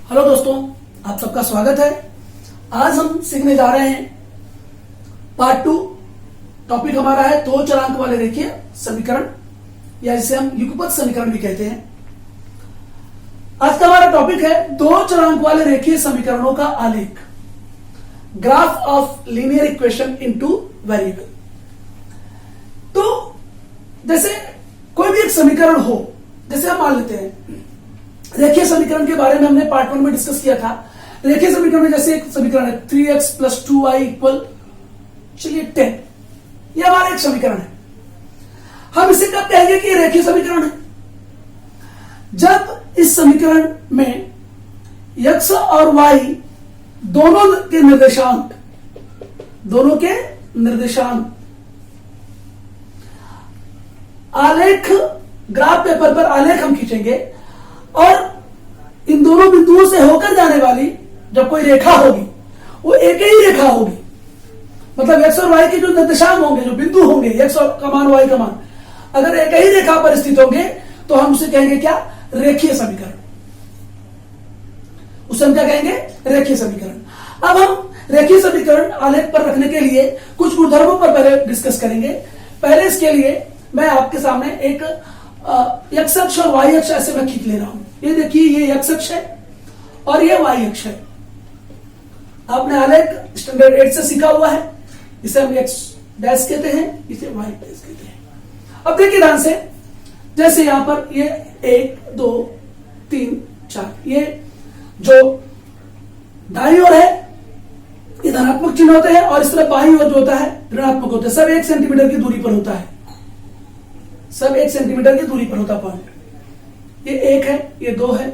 Hello दोस्तों, आप सबका स्वागत है। आज हम सीखने जा रहे हैं पार्ट 2। टॉपिक हमारा है दो चरांक वाले रेखीय समीकरण, या इसे हम युगपत समीकरण भी कहते हैं। आज का हमारा टॉपिक है दो चरांक वाले रेखीय समीकरणों का आलेख, graph of linear equation into variable. तो जैसे कोई भी एक समीकरण हो, जैसे हम मान लेते हैं रेखीय समीकरण के बारे में हमने पार्ट 1 में डिस्कस किया था। रेखीय समीकरण में जैसे एक समीकरण है 3x + 2y = चलिए 10, यह हमारा एक समीकरण है। हम इसे कब कहेंगे कि रेखीय समीकरण है? जब इस समीकरण में x और y दोनों के निर्देशांक आलेख, ग्राफ पेपर पर आलेख हम खींचेंगे और इन दोनों बिंदुओं से होकर जाने वाली जब कोई रेखा होगी वो एक ही रेखा होगी। मतलब x और y के जो निर्देशांक होंगे, जो बिंदु होंगे, x का मान y का मान, अगर एक ही रेखा पर स्थित होंगे तो हम उसे कहेंगे क्या? रेखीय समीकरण। उसे हम क्या कहेंगे? रेखीय समीकरण। अब हम रेखीय समीकरण आलेख पर रखने के लिए कुछ गुणधर्मों पर पहले डिस्कस करेंगे। पहले इसके लिए मैं आपके सामने एक x अक्ष और y अक्ष ऐसे मैं खींच ले रहा हूं। ये देखिए, ये x अक्ष है और ये y अक्ष है। आपने आलेख स्टैंडर्ड 8 से सीखा हुआ है। इसे हम x डैश कहते हैं, इसे y डैश कहते हैं। अब देखिए ध्यान से, जैसे यहां पर ये 1 2 3 4, ये जो दाईं ओर है ये धनात्मक चिन्ह होते हैं और इस तरफ बाईं ओर जो होता है ऋणात्मक होते हैं। सब 1 सेंटीमीटर की दूरी पर होता है, सब 1 सेंटीमीटर की दूरी पर होता पॉइंट। ये 1 है, ये 2 है,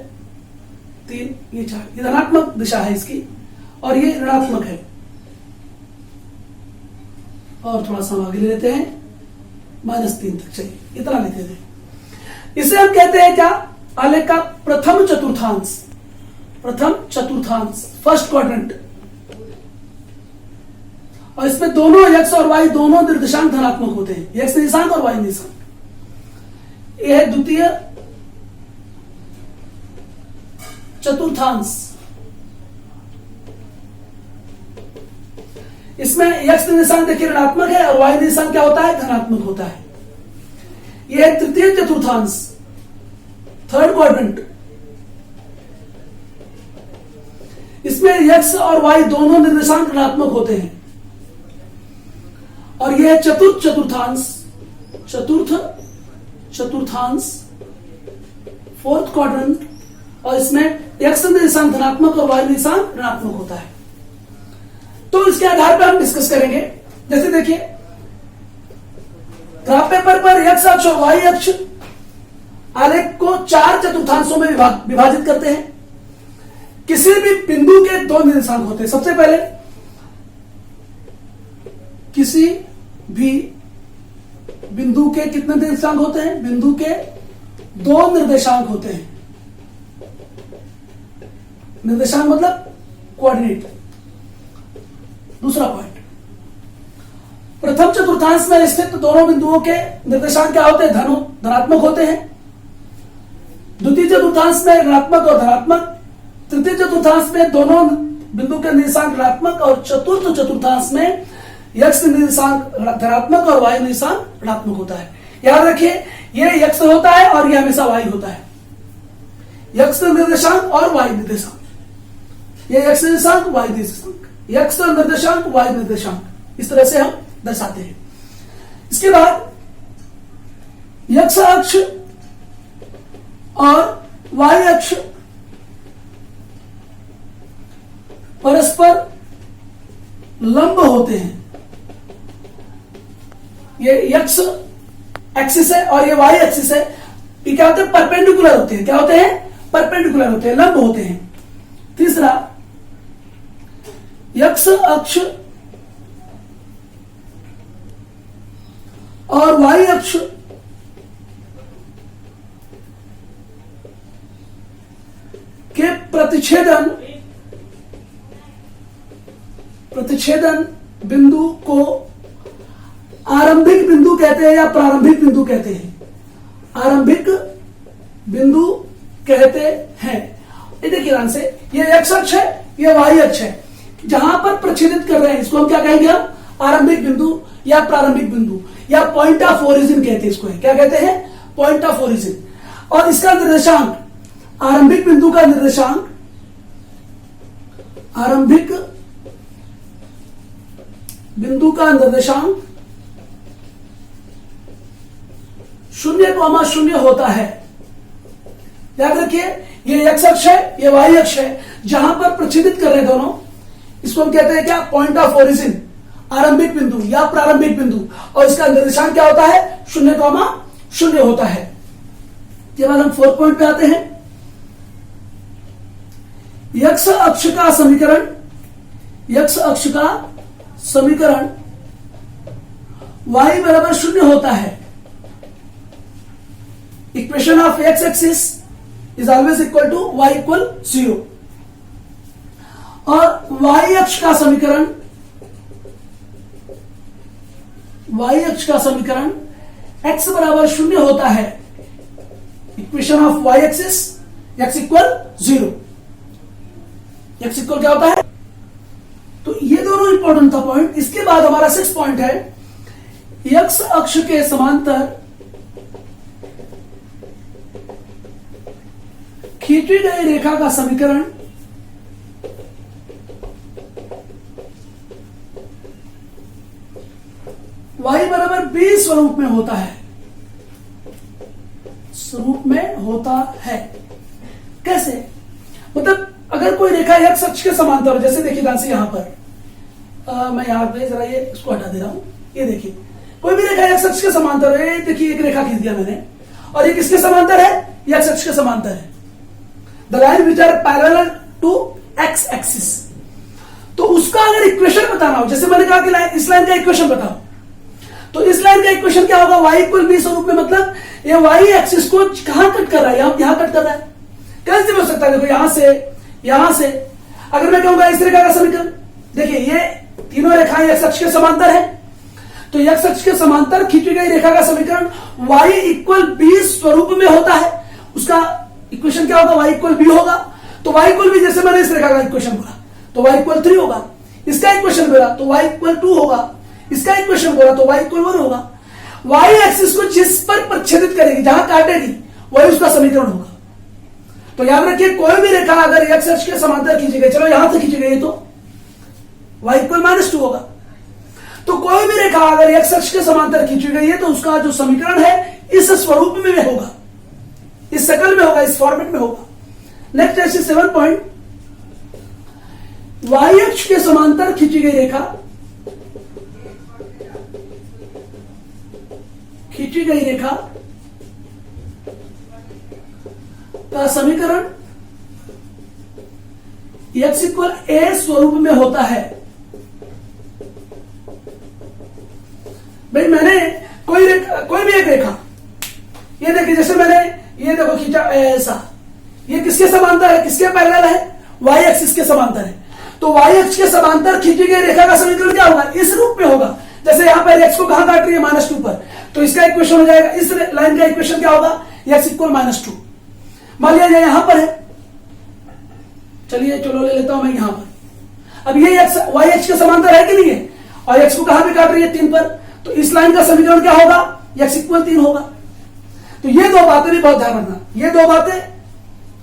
3, ये 4। ये धनात्मक दिशा है इसकी और ये ऋणात्मक है। और थोड़ा सा आगे ले लेते हैं, -3 तक। चलिए इतना लेते थे। इसे हम कहते हैं क्या? आलेख का प्रथम चतुर्थांश, फर्स्ट क्वाड्रेंट। और इसमें दोनों x और y दोनों निर्देशांक धनात्मक होते हैं, x निर्देशांक और y निर्देशांक। यह है द्वितीय चतुर्थांश। इसमें x निर्देशांक देखिए ऋणात्मक है और y निर्देशांक क्या होता है? धनात्मक होता है। यह है तृतीय चतुर्थांश, थर्ड क्वाड्रेंट। इसमें x और y दोनों निर्देशांक ऋणात्मक होते हैं। और यह है चतुर्थांश, फोर्थ क्वाड्रेंट। और इसमें x निर्देशांक धनात्मक और y निर्देशांक ऋणात्मक होता है। तो इसके आधार पर हम डिस्कस करेंगे। जैसे देखिए, ग्राफ पेपर पर x अक्ष और y अक्ष आलेख को 4 चतुर्थांशों में विभाजित करते हैं। किसी भी बिंदु के 2 निर्देशांक होते हैं। सबसे पहले किसी भी बिंदु के कितने निर्देशांक होते हैं? बिंदु के 2 निर्देशांक होते हैं। निर्देशांक मतलब कोऑर्डिनेट। दूसरा पॉइंट, प्रथम चतुर्थांश में स्थित दोनों बिंदुओं के निर्देशांक क्या होते हैं? धनात्मक होते हैं। द्वितीय चतुर्थांश में ऋणात्मक और धनात्मक। तृतीय चतुर्थांश में दोनों बिंदु के निर्देशांक ऋणात्मक और चतुर्थ चतुर्थांश में x निर्देशांक धनात्मक और y निर्देशांक ऋणात्मक होता है। याद रखिए, ये x होता है और ये हमेशा y होता है। x निर्देशांक और y निर्देशांक, ये x निर्देशांक y निर्देशांक, x निर्देशांक y निर्देशांक, इस तरह से हम दर्शाते हैं। इसके बाद x अक्ष और y अक्ष परस्पर लंब होते हैं। ये x एक्सिस है और ये y एक्सिस है। ये क्या होते हैं? परपेंडिकुलर होते हैं। क्या होते हैं? परपेंडिकुलर होते हैं, लंब होते हैं। तीसरा, x अक्ष और y अक्ष के प्रतिच्छेदन बिंदु को आरंभिक बिंदु कहते हैं या प्रारंभिक बिंदु कहते हैं। आरंभिक बिंदु कहते हैं। ये देखिए ध्यान से, ये एक्स अक्ष है, ये वाई अक्ष है। जहां पर प्रच्छेदित कर रहे हैं इसको हम क्या कहेंगे? हम आरंभिक बिंदु या प्रारंभिक बिंदु या पॉइंट ऑफ ओरिजिन कहते हैं इसको। क्या कहते हैं? Point of origin. और इसका निर्देशांक, आरंभिक बिंदु का निर्देशांक, आरंभिक बिंदु का निर्देशांक 0,0 होता है। याद रखिए, ये एक्स अक्ष है, ये वाई अक्ष है। जहां पर प्रच्छेदित कर रहे हैं दोनों, इसको हम कहते हैं क्या? पॉइंट ऑफ ओरिजिन, आरंभिक बिंदु या प्रारंभिक बिंदु। और इसका निर्देशांक क्या होता है? 0,0 होता है। के बाद हम 4 पॉइंट पे आते हैं। एक्स अक्ष का समीकरण, एक्स अक्ष का समीकरण y बराबर 0 होता है। Equation of x axis is always equal to y equal 0। और y अक्ष का समीकरण, y अक्ष का समीकरण x बराबर 0 होता है। Equation of y axis x equal 0। x equal क्या होता है? तो ये दोनों इंपॉर्टेंट था पॉइंट। इसके बाद हमारा 6 पॉइंट है, x अक्ष के समांतर खींची गई रेखा का समीकरण y बराबर b स्वरूप में होता है। स्वरूप में होता है कैसे? मतलब अगर कोई रेखा x अक्ष के समांतर, जैसे देखिए ध्यान से यहां पर मैं यहां पे जरा ये इसको हटा दे रहा हूं। ये देखिए, कोई भी रेखा x अक्ष के समांतर है। देखिए एक रेखा खींच दिया मैंने, और ये किसके समांतर है? x अक्ष के समांतर है। The line which are parallel to x axis. तो उसका अगर इक्वेशन बताना हो, जैसे मैंने कहा कि इस लाइन का इक्वेशन बताओ, तो इस लाइन का इक्वेशन क्या होगा? y इक्वल b स्वरूप में। मतलब ये y एक्सिस को कहां कट कर रहा है? यहां कट कर रहा है। कैसे हो सकता है? देखो यहां से अगर मैं कहूंगा इस रेखा का समीकरण, देखिए ये तीनों रेखाएं x अक्ष के समांतर है, तो x अक्ष के समांतर खींची गई रेखा का समीकरण y इक्वल b स्वरूप में होता है। उसका इक्वेशन क्या होगा? y इक्वल b होगा। तो y इक्वल b, जैसे मैंने इस रेखा का इक्वेशन बोला तो y इक्वल 3 होगा। इसका इक्वेशन बोला तो y इक्वल 2 होगा। इसका इक्वेशन बोला तो y इक्वल 1 होगा। y एक्सिस को जिस पर प्रच्छेदित करेगी, जहां काटेगी, वही उसका समीकरण होगा। तो याद रखिए, कोई भी रेखा अगर x अक्ष के समांतर खींची गई, चलो यहां से खींची गई तो y इक्वल -2 होगा। तो कोई भी रेखा अगर x अक्ष के समांतर खींची गई है तो उसका जो समीकरण है इस स्वरूप में होगा, इस शकल में होगा, इस फॉर्मेट में होगा। नेक्स्ट है 7 पॉइंट, y अक्ष के समांतर खींची गई रेखा, खींची गई रेखा का समीकरण x इक्वल a स्वरूप में होता है। भाई मैंने कोई भी एक रेखा, ये देखिए, जैसे मैंने ये देखो खींचा ऐसा, ये किसके समांतर है? किसके पैरेलल है? y एक्सिस के समांतर है। तो y अक्ष के समांतर खींची गई रेखा का समीकरण क्या होगा? इस रूप में होगा। जैसे यहां पर x को कहां काट रही है? -2 पर, तो इसका इक्वेशन हो जाएगा, इस लाइन का इक्वेशन क्या होगा? x equal -2। मान लिया जाए यहां पर है, चलिए चलो ले लेता हूं मैं यहां पर। अब ये y अक्ष के समांतर है कि नहीं है? और x को कहां पे काट रही है? 3 पर। तो इस लाइन का समीकरण क्या होगा? x इक्वल 3 होगा। तो ये दो बातें भी बहुत ध्यान रखना, ये दो बातें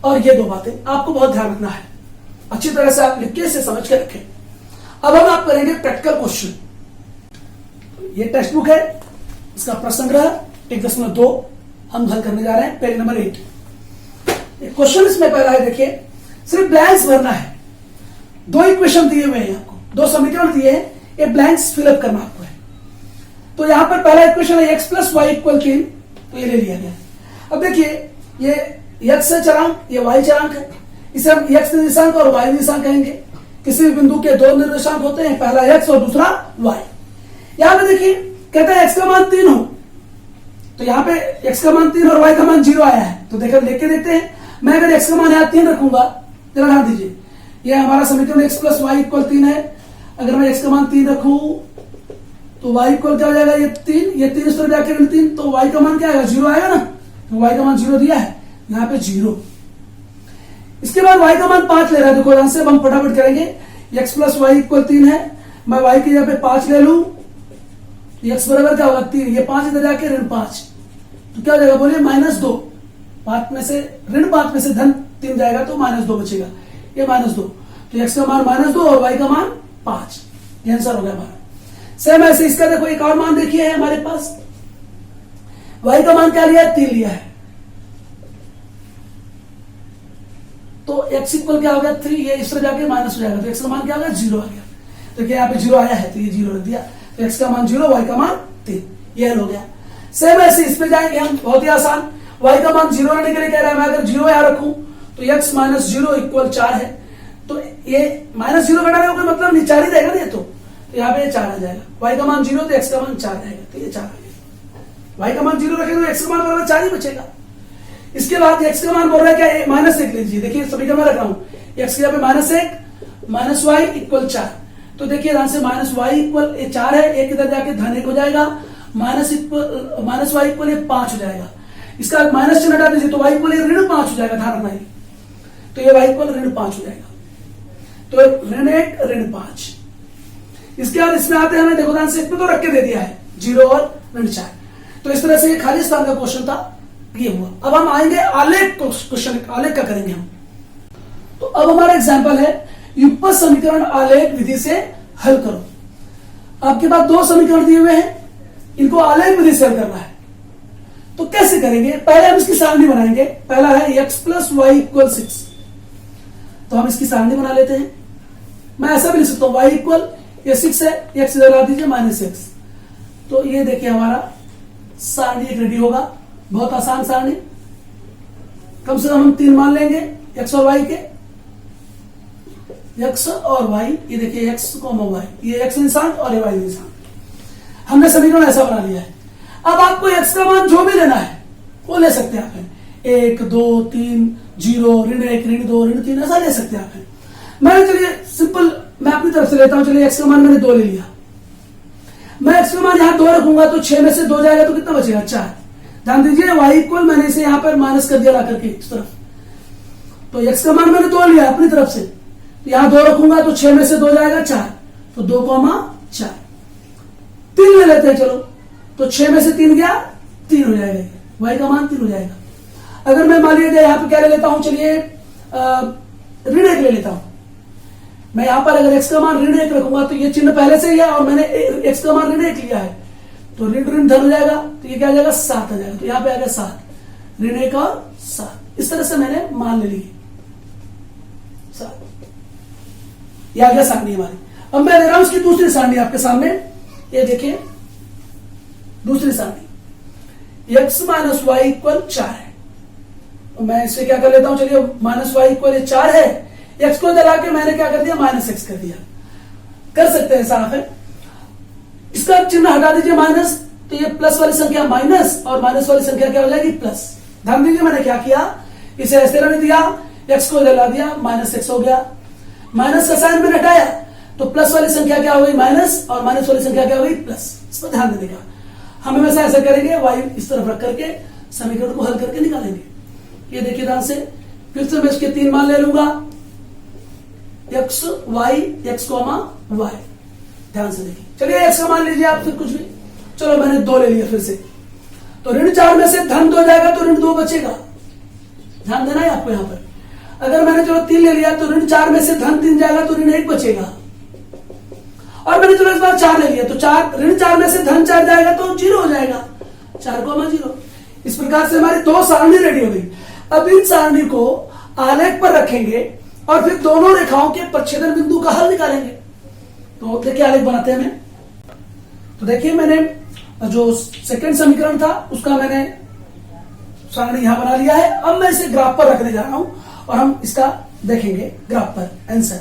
और ये दो बातें आपको बहुत ध्यान रखना है। अच्छी तरह से आप लिख के इसे समझ के रखें। अब हम आप करेंगे प्रैक्टिकल क्वेश्चन। ये टेक्स्ट बुक है, इसका प्रश्न संग्रह 1.2 हम हल करने जा रहे हैं, पेज नंबर 8। क्वेश्चन इसमें पहला है, देखिए सिर्फ ब्लैंक्स भरना है। 2 इक्वेशन दिए हुए हैं आपको, 2 समीकरण दिए हैं, ये ब्लैंक्स फिलअप करना आपको है। तो यहां पर पहला इक्वेशन है x प्लस वाई इक्वल 3, तो ये ले लिया गया। अब देखिए ये x है चरांक, ये y चरांक है, इसे हम x निर्देशांक और y निर्देशांक कहेंगे। किसी भी बिंदु के 2 निर्देशांक होते हैं, पहला x और दूसरा y। यहां पे देखिए कहता है x का मान 3 हो, तो यहां पे x का मान 3 और y का मान 0 आया है। तो देखकर लेके देखते हैं, मैं अगर x का मान यहां 3 रखूंगा, जरा ध्यान दीजिए, ये हमारा समीकरण x प्लस वाई इक्वल 3 है। अगर मैं x का मान 3 रखूं तो y इक्वल क्या हो जाएगा? ये 3 इस तरह जाके 3, तो y का मान क्या आएगा? 0 आएगा ना, तो y का मान 0 दिया है, यहाँ पे 0। इसके बाद y का मान 5 ले रहा है, देखो ध्यान से हम फटाफट करेंगे। x प्लस वाई इक्वल 3 है, मैं y की जगह पे 5 ले लूं, x बराबर क्या होगा 3, ये 5 इधर जाके ऋण 5, तो क्या हो जाएगा बोलिए -2। 5 में से ऋण 5 में से धन 3 जाएगा तो -2 बचेगा, ये -2, तो x का मान -2 और y का मान 5, ये आंसर हो गया हमारा। सेम ऐसे इसका देखो एक और मान देखिए है हमारे पास, y का मान क्या लिया है 3 लिया है, तो x इक्वल क्या हो गया 3, ये इस तरह जाके माइनस हो जाएगा, तो x का मान क्या हो गया 0 आ गया, तो क्या यहाँ पे 0 आया है तो ये 0 रख दिया, तो x का मान 0, y का मान 3, ये हल हो गया। सेम ऐसे इस पे जाएंगे हम, बहुत ही आसान, y का मान 0 रहने के लिए कह रहा है, मैं अगर 0 यहां रखूं तो x माइनस 0 इक्वल 4 है, तो ये -0 घटाने का मतलब नहीं 4 ही रहेगा ना, ये तो यहाँ पे 4 आ जाएगा, y का मान 0 तो x का मान 4 रहेगा, तो ये 4 आ गया, y का मान 0 रखेंगे तो x का मान बराबर 4 ही बचेगा। इसके बाद x का मान बोल रहा है क्या -1 लीजिए, देखिए समीकरण में रख रहा हूं, x की जगह पे -1 माइनस वाई इक्वल 4, तो देखिए ध्यान से माइनस वाई इक्वल 4 है, एक इधर जाके धन 1 हो जाएगा, माइनस वाई इक्वल 5 हो जाएगा, इसका माइनस चिन्ह हटा दीजिए तो वाई इक्वल ऋण 5 हो जाएगा, ध्यान रखना, तो ये वाई इक्वल ऋण 5 हो जाएगा, तो ऋण 1 ऋण 5। इसके बाद इसमें आते हैं, हमें देखो ध्यान से इसमें तो रख के दे दिया है 0 और ऋण 4, तो इस तरह से ये खाली स्थान का क्वेश्चन था, ये हुआ। अब हम आएंगे आलेख क्वेश्चन, आलेख का करेंगे हम, तो अब हमारा एग्जांपल है युगपत समीकरण आलेख विधि से हल करो। आपके पास 2 समीकरण दिए हुए हैं, इनको आलेख विधि से हल करना है, तो कैसे करेंगे, पहले हम इसकी सारणी बनाएंगे। पहला है x प्लस वाई इक्वल 6, तो हम इसकी सारणी बना लेते हैं। मैं ऐसा भी लिख सकता हूं, y इक्वल ये 6 है, x इधर ला दीजिए -x, तो ये देखिए हमारा सारणी एक रेडी होगा, बहुत आसान सारणी, कम से कम हम 3 मान लेंगे x और y के, x और y, ये देखिए x, y, ये x निशान और ये y निशान, हमने समीकरण ऐसा बना लिया है। अब आपको x का मान जो भी लेना है वो ले सकते हैं आप, 1 2 3 0 ऋण 1 ऋण 2 ऋण 3 ऐसा ले सकते हैं आप। मैंने चलिए सिंपल मैं अपनी तरफ से लेता हूं, चलिए x का मान मैंने 2 ले लिया, मैं x का मान यहां 2 रखूंगा तो 6 में से 2 जाएगा तो कितना बचेगा 4, ध्यान दीजिए y इक्वल मैंने इसे यहां पर माइनस कर दिया ला करके इस तरफ, तो x का मान मैंने 2 लिया अपनी तरफ से, तो यहां 2 रखूंगा तो 6 में से 2 जाएगा 4, तो 2, 4 3 ले लेते हैं, चलो तो 6 में से 3 गया 3 हो जाएगा, y का मान 3 हो जाएगा। अगर मैं मान लीजिए यहां पर क्या ले लेता हूं, चलिए ऋण 1 ले लेता हूं, मैं यहां पर अगर x का मान ऋण 1 रखूंगा तो ये चिन्ह पहले से ही है और मैंने x का मान ऋण 1 लिया है, तो ऋण ऋण धन हो जाएगा, तो ये क्या आ जाएगा 7 आ जाएगा, तो यहां पे आ गया 7, ऋण 1 और 7, इस तरह से मैंने मान ले ली 7, ये आ गया सारणी हमारी। अब मैं ले रहा हूं उसकी दूसरी सारणी आपके सामने, ये देखिए दूसरी सारणी x माइनस वाई इक्वल 4 है, तो मैं इससे क्या कर लेता हूं, चलिए माइनस वाई इक्वल 4 है, x को जला के मैंने क्या कर दिया -x कर दिया, कर सकते हैं साफ है, इसका चिन्ह हटा दीजिए माइनस, तो ये प्लस वाली संख्या माइनस और माइनस वाली संख्या क्या हो जाएगी प्लस। ध्यान दीजिए मैंने क्या किया, इसे ऐसे रहने दिया, x को जला दिया -x हो गया, माइनस का साइन मैंने हटाया तो प्लस वाली संख्या क्या हो गई माइनस और माइनस वाली संख्या क्या हो गई प्लस। इस पर ध्यान देने का, हम हमेशा ऐसा करेंगे, y इस तरफ रख करके समीकरण को हल करके निकालेंगे। ये देखिए ध्यान से, फिर से मैं इसके 3 मान ले लूंगा, x y x y, ध्यान से देखिए, चलिए x का मान लीजिए आप, फिर कुछ भी, चलो मैंने 2 ले लिया फिर से, तो ऋण 4 में से धन 2 जाएगा तो ऋण 2 बचेगा, ध्यान देना है आपको यहां पर। अगर मैंने चलो 3 ले लिया तो ऋण 4 में से धन 3 जाएगा तो ऋण 1 बचेगा, और मैंने चलो इस बार 4 ले लिया तो ऋण 4 में से धन 4 जाएगा तो 0 हो जाएगा, 4,0। इस प्रकार से हमारी 2 सारणी रेडी हो गई। अब इन सारणी को आलेख पर रखेंगे और फिर दोनों रेखाओं के प्रच्छेदन बिंदु का हल निकालेंगे। तो देखिए आलेख बनाते हैं हमें, तो देखिए मैंने जो सेकंड समीकरण था उसका मैंने सारणी यहां बना लिया है। अब मैं इसे ग्राफ पर रखने जा रहा हूं और हम इसका देखेंगे ग्राफ पर आंसर।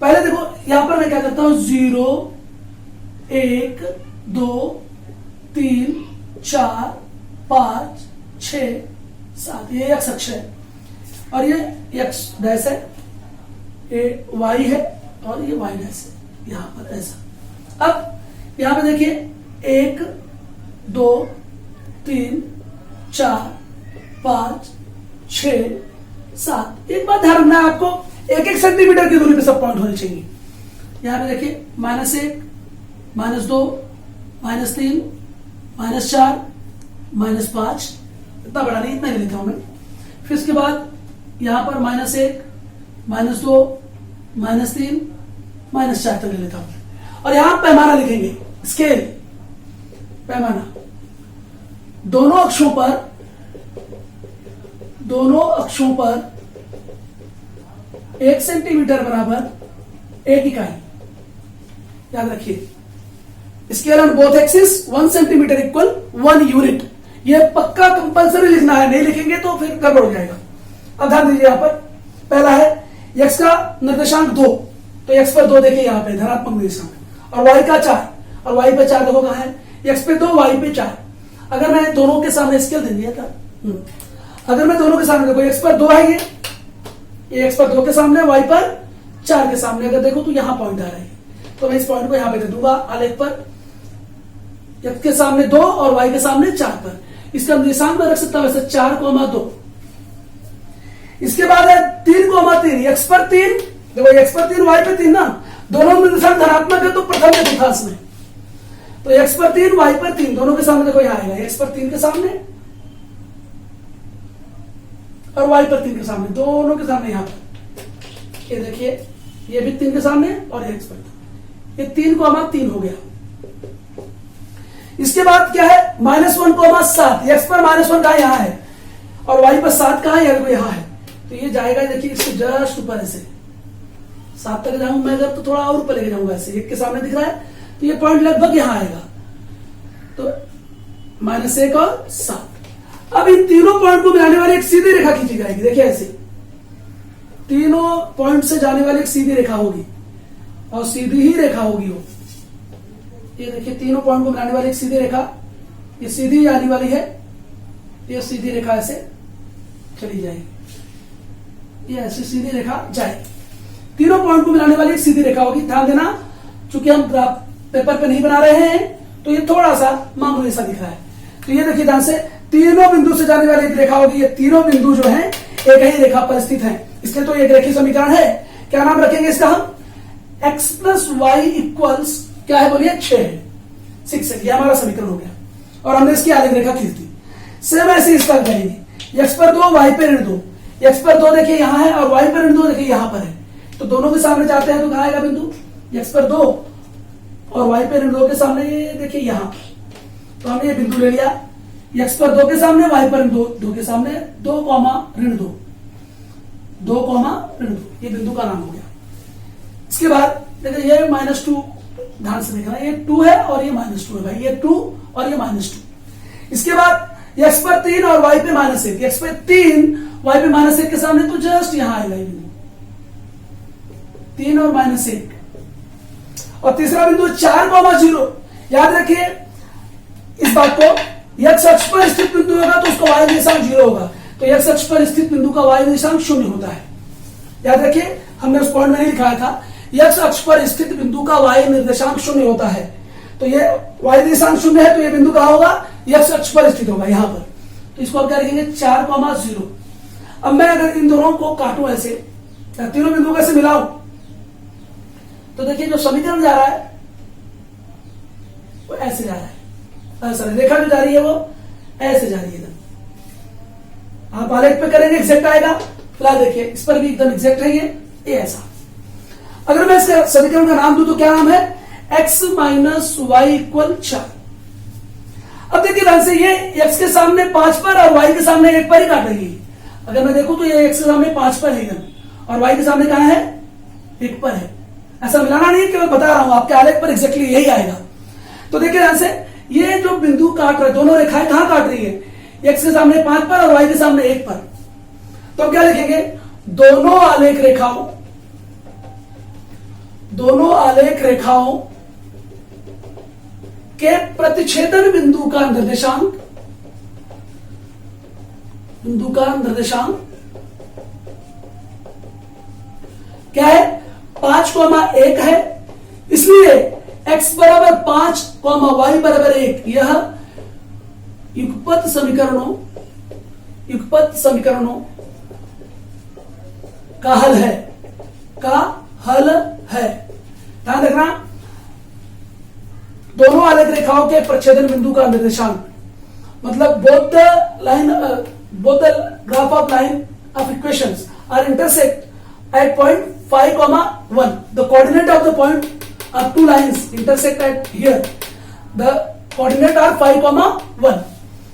पहले देखो यहां पर मैं क्या करता हूं, 0 1 2 3 4 5 6 7, ये x अक्ष है और ये x डैश है, ये y है और ये y डैश है, यहां पर ऐसा। अब यहां पे देखिए 1 2 3 4 5 6 7। एक बात ध्यान रखना है आपको, 1-1 सेंटीमीटर की दूरी पे सब पॉइंट होने चाहिए। यहां पे देखिए -1, -2, -3, -4, -5, इतना बड़ा नहीं, इतना ही लिखा हूं मैं। फिर इसके बाद यहां पर -1, -2, -3, -4 तक ले लेता हूं। और यहां पैमाना लिखेंगे, स्केल, पैमाना। दोनों अक्षों पर 1 सेंटीमीटर बराबर 1 इकाई, याद रखिए। Scale on both axis 1 centimetre equal 1 unit. ये पक्का कंपलसरी लिखना है, नहीं लिखेंगे तो फिर गड़बड़ हो जाएगा। अब ध्यान दीजिए, यहां पर पहला है x का निर्देशांक 2, तो x पर 2 देखिए यहां पे धनात्मक निर्देशांक, और y का 4, और y पे 4 देखो कहां है, x पे 2, y पे 4। अगर मैं दोनों के सामने स्केल दे दिया था, अगर मैं दोनों के सामने देखो, x पर 2 है, ये x पर 2 के सामने, y पर 4 के सामने अगर देखो तो यहां पॉइंट आ रहा है, तो मैं इस पॉइंट को यहां पे दे दूंगा आलेख पर, x के सामने 2 और y के सामने 4 पर। इसका निर्देशांक में रख सकता हूं वैसे 4,2। इसके बाद है 3,3, x पर 3, देखो x पर 3, y पे 3 ना, दोनों निर्देशांक धनात्मक है तो प्रथम चतुर्थांश में, तो x पर 3, y पर 3, दोनों के सामने देखो यहां आएगा, x पर 3 के सामने और y पर 3 के सामने, दोनों के सामने यहां पर, ये देखिए ये भी 3 के सामने और x पर 3, ये 3,3 हो गया। इसके बाद क्या है, -1,7, x पर -1 कहां यहां है और y पर 7 कहां है, यहां है, तो ये जाएगा, देखिए इसके जस्ट ऊपर ऐसे 7 तक जाऊंगा मैं अगर, तो थोड़ा और ऊपर लेके जाऊंगा ऐसे, 1 के सामने दिख रहा है, तो ये पॉइंट लगभग यहां आएगा, तो -1 और 7। अब इन तीनों पॉइंट को मिलाने वाली एक सीधी रेखा खींची जाएगी, देखिए ऐसे तीनों पॉइंट से जाने वाली एक सीधी रेखा होगी, और सीधी ही रेखा होगी वो, ये देखिए तीनों पॉइंट को मिलाने वाली एक सीधी रेखा, ये सीधी आने वाली है, ये सीधी रेखा ऐसे चली जाएगी, ये ऐसी सीधी रेखा जाएगी, तीनों पॉइंट को मिलाने वाली एक सीधी रेखा होगी। ध्यान देना, चूंकि हम पेपर पे नहीं बना रहे हैं तो ये थोड़ा सा मामूली सा दिख रहा है, तो ये देखिए ध्यान से, तीनों बिंदु से जाने वाली एक रेखा होगी, ये तीनों बिंदु जो है एक ही रेखा पर स्थित है, इसलिए तो एक रेखीय समीकरण है। क्या नाम रखेंगे इसका हम, x प्लस वाई इक्वल्स क्या है बोलिए, 6 है, 6 है, ये हमारा समीकरण हो गया, और हमने इसकी आलेख रेखा खींच दी। सेम ऐसे इस पर करेंगे, x पर 2, y पे ऋण 2, x पर 2 देखिए यहां है और y पर ऋण 2 देखिए यहां पर है, तो दोनों के सामने जाते हैं तो कहां आएगा बिंदु, x पर 2 और y पे ऋण 2 के सामने, ये देखिए यहां, तो हमने ये बिंदु ले लिया, x पर 2 के सामने, y पर 2 के सामने, 2, ऋण 2, 2, ऋण 2, ये बिंदु का नाम हो गया। इसके बाद देखिए ये -2, ध्यान से देखना, ये 2 है और ये -2 है भाई, ये 2 और ये -2। इसके बाद x पर 3 और y पे -1, x पे 3 y पे -1 के सामने, तो जस्ट यहां आएगा ये बिंदु, 3 और -1। और तीसरा बिंदु 4,0, याद रखिए इस बात को, x अक्ष पर स्थित बिंदु होगा तो उसका y निर्देशांक 0 होगा, तो x अक्ष पर स्थित बिंदु का y निर्देशांक 0 होता है, याद रखिए, हमने उस पॉइंट में नहीं लिखा था, x अक्ष पर स्थित बिंदु का y निर्देशांक 0 होता है, तो ये y निर्देशांक 0 है, तो ये बिंदु कहां होगा, x अक्ष पर स्थित होगा यहां पर, तो इसको आप क्या लिखेंगे, 4,0। अब मैं अगर इन दोनों को काटूं ऐसे, तीनों बिंदुओं को ऐसे मिलाऊं, तो देखिए जो समीकरण जा रहा है वो ऐसे जा रहा है, सॉरी रेखा जो जा रही है वो ऐसे जा रही है, आप आलेख पे करेंगे एग्जैक्ट आएगा, फिलहाल देखिए इस पर भी एकदम एग्जैक्ट है ये ऐसा। अगर मैं इसके समीकरण का नाम दूं तो क्या नाम है, x माइनस वाई इक्वल 4। अब देखिए ध्यान से, ये x के सामने 5 पर और y के सामने 1 पर ही काट रही है, अगर मैं देखूं तो ये x के सामने 5 पर है और y के सामने कहां है, 1 पर है, ऐसा मिलाना नहीं है, केवल बता रहा हूं, आपके आलेख पर एग्जैक्टली यही आएगा। तो देखिए ध्यान से, ये जो बिंदु काट रहे, दोनों रेखाएं कहां काट रही है, x के सामने 5 पर और y के सामने 1 पर, तो अब क्या लिखेंगे, दोनों आलेख रेखाओं के प्रतिच्छेदन बिंदु का निर्देशांक क्या है, 5,1 है, इसलिए x बराबर 5, y बराबर 1, यह युगपत समीकरणों का हल है, का हल है। ध्यान रखना, दोनों आलेख रेखाओं के प्रच्छेदन बिंदु का निर्देशांक, मतलब both the graph of line of equations are intersect at point 5, 1. The coordinate of the point of two lines intersect at here. The coordinate are 5, 1.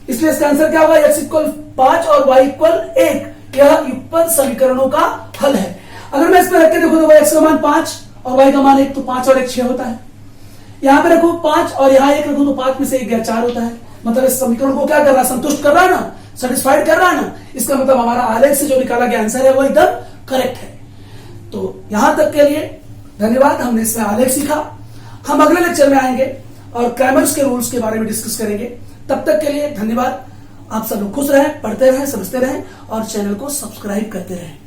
इसलिए इसका आंसर क्या होगा? x इक्वल 5 और y इक्वल 1। यह युगपद समीकरणों का हल है। अगर मैं इस पर रख के देखूं तो x का मान 5 और y का मान 1, तो 5 और 1 6 होता है। यहां पे रखूं 5 और यहां 1 रखूं तो 5 में से 1 गया 4 होता है। मतलब इस समीकरण को क्या कर रहा है? संतुष्ट कर रहा है ना, सेटिस्फाइड कर रहा है ना। इसका मतलब हमारा आलेख से जो निकाला गया आंसर है वो एकदम करेक्ट है। तो यहां तक के लिए धन्यवाद। हमने इसमें आलेख सीखा। हम अगले लेक्चर में आएंगे और क्रैमर्स के रूल्स के बारे में डिस्कस करेंगे। तब तक के लिए धन्यवाद। आप सब लोग खुश रहें, पढ़ते रहें, समझते रहें और चैनल को सब्सक्राइब करते रहें।